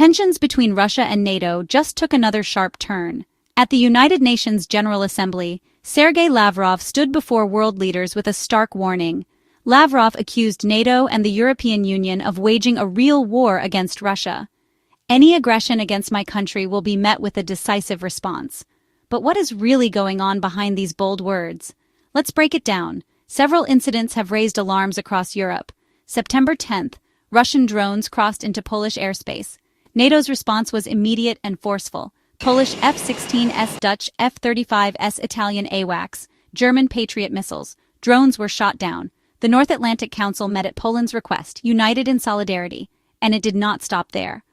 Tensions between Russia and NATO just took another sharp turn. At the United Nations General Assembly, Sergei Lavrov stood before world leaders with a stark warning. Lavrov accused NATO and the European Union of waging a real war against Russia. Any aggression against my country will be met with a decisive response. But what is really going on behind these bold words? Let's break it down. Several incidents have raised alarms across Europe. September 10th, Russian drones crossed into Polish airspace. NATO's response was immediate and forceful. Polish F-16S, Dutch F-35S, Italian AWACS, German Patriot missiles. Drones were shot down. The North Atlantic Council met at Poland's request, united in solidarity. And it did not stop there.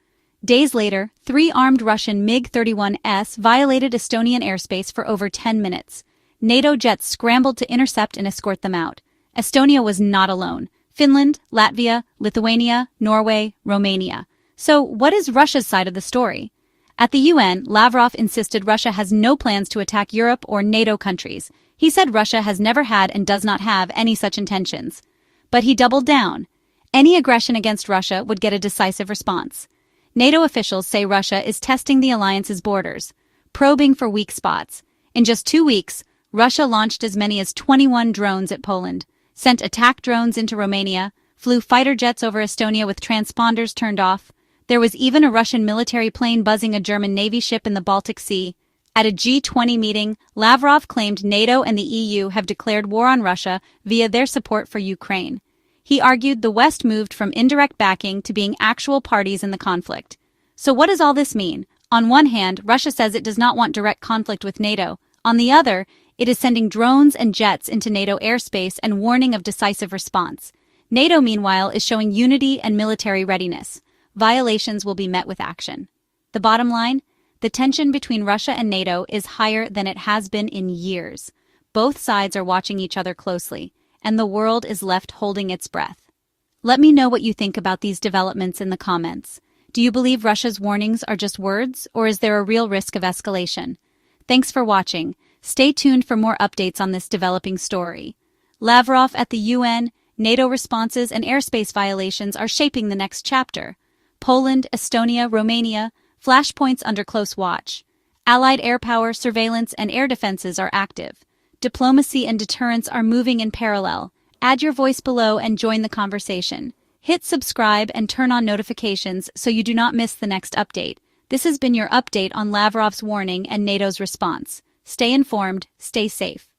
Days later, 3 armed Russian MiG-31s violated Estonian airspace for over 10 minutes. NATO jets scrambled to intercept and escort them out. Estonia was not alone. Finland, Latvia, Lithuania, Norway, Romania. So, what is Russia's side of the story? At the UN, Lavrov insisted Russia has no plans to attack Europe or NATO countries. He said Russia has never had and does not have any such intentions. But he doubled down. Any aggression against Russia would get a decisive response. NATO officials say Russia is testing the alliance's borders, probing for weak spots. In just 2 weeks, Russia launched as many as 21 drones at Poland, sent attack drones into Romania, flew fighter jets over Estonia with transponders turned off. There was even a Russian military plane buzzing a German Navy ship in the Baltic Sea. At a G20 meeting, Lavrov claimed NATO and the EU have declared war on Russia via their support for Ukraine. He argued the West moved from indirect backing to being actual parties in the conflict. So what does all this mean? On one hand, Russia says it does not want direct conflict with NATO. On the other, it is sending drones and jets into NATO airspace and warning of decisive response. NATO, meanwhile, is showing unity and military readiness. Violations will be met with action. The bottom line? The tension between Russia and NATO is higher than it has been in years. Both sides are watching each other closely, and the world is left holding its breath. Let me know what you think about these developments in the comments. Do you believe Russia's warnings are just words, or is there a real risk of escalation? Thanks for watching. Stay tuned for more updates on this developing story. Lavrov at the UN, NATO responses and airspace violations are shaping the next chapter. Poland, Estonia, Romania, flashpoints under close watch. Allied air power, surveillance, and air defenses are active. Diplomacy and deterrence are moving in parallel. Add your voice below and join the conversation. Hit subscribe and turn on notifications so you do not miss the next update. This has been your update on Lavrov's warning and NATO's response. Stay informed, stay safe.